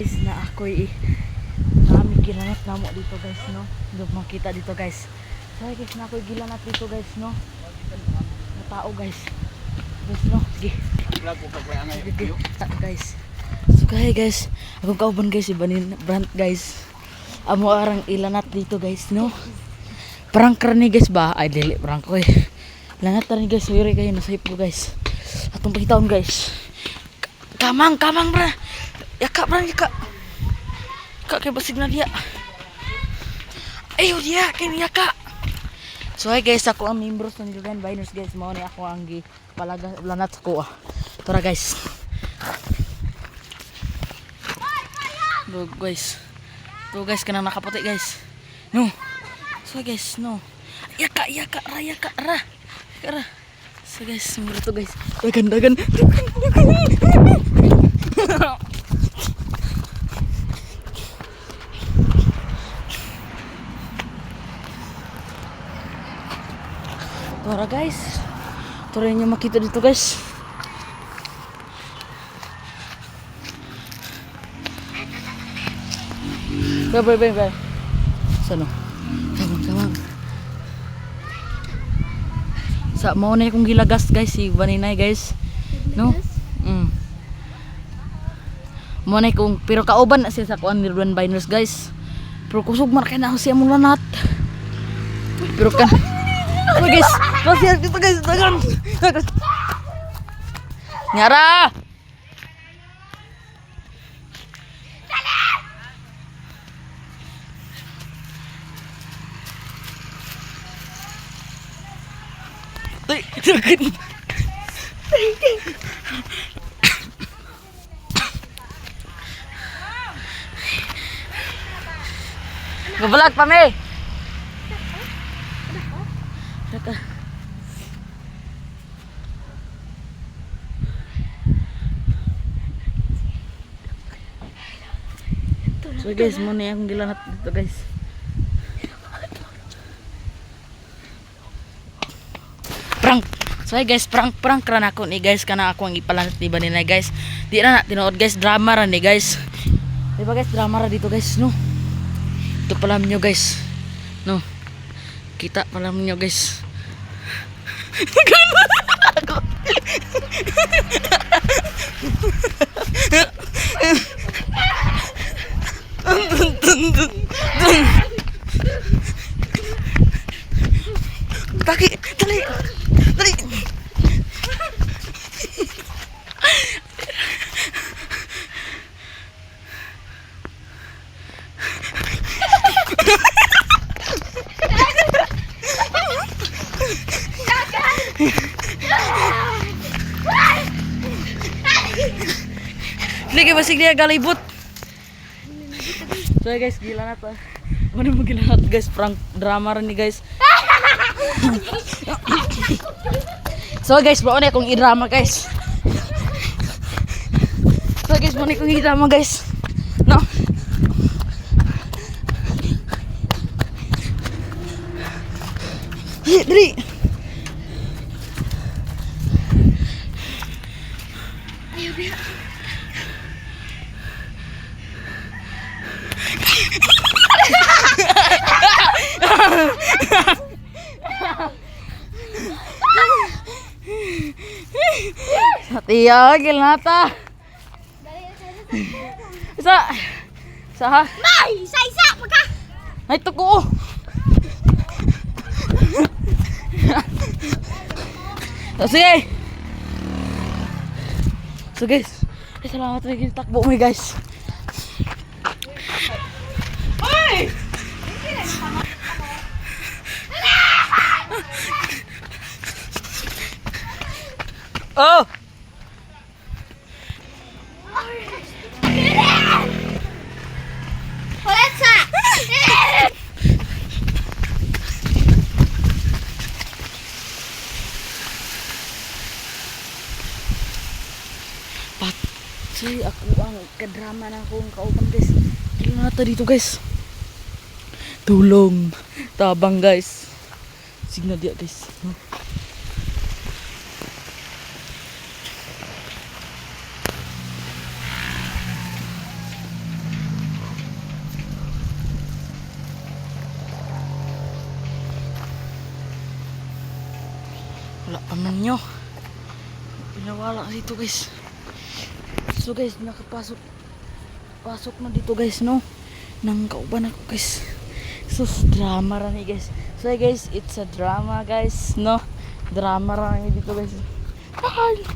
Is na ako'y nami gilanat na mo dito guys, no? Hindi makita dito guys. So guys, na ako'y gilanat dito guys, no? Na tao guys. Guys, no? Sige. Sige guys. So guys, akong kauban guys, iba ni Brand guys. Amo arang ilanat dito guys, no? Prank rani guys ba? Ay dili prank ko eh. Lanat rani guys, sorry kayo nasayip ko guys. Atong pakitaon guys. Kamang bra. Yaka bra yaka. Kay basig na dia. Ayo dia kini yaka. So hi guys, ako ang members ng Jugan Biners guys. Mao ni ako ang gipalaga lanat ko. Tara guys. Go guys. To guys kanang nakaputi guys. No. So guys, no. Yaka ra. So guys, mura to guys. Dagan. Tara guys. Tara nyo makita dito guys. Bye. Sano? Kamang. Sa mo na kong gilagas guys, si Baninay guys. No? Mo na kong pero kauban na siya sa kuan ni Jugan Biners guys. Pero kusog man kay na siya mo lanat. Pero kan oh guys, masih dito guys, dagan. Nyara. Dagan. Ngeblak pa me. So guys, muna yung gilanat dito guys. Prank! So guys, prank ran ako ni guys. Kana ako ang ipalanat ni Baninay guys. Di na tinuod guys, drama ran ni guys. Diba guys, drama ran dito guys, no? Ito pala nyo guys. No? Kita pala nyo guys. Kaki, dali. Lagi basig dia galibut. So guys, gila na to. Mana mo gila na guys, prank drama rin ni guys. So guys, bro na akong i-drama guys. So guys, mo na akong i-drama guys. No. Dri. Ayo dia. Tiya, gilnata. Sa ha? Nay, isa pagka. Ay tuko. Sige. So guys, salamat rin takbo mo guys. Hoy! Oh! Holetsa! Patsi ako ang kadrama na akong kauban guys. Kailan nata dito guys. Tulong. Tabang guys. Signal dia guys. Wala pa man nyo. Pinawala dito guys. So guys, nakapasok. Pasok na dito guys, no? Nang kauban ako guys. Sus, drama rani guys. So guys, it's a drama guys, no? Drama rani dito guys. Ay!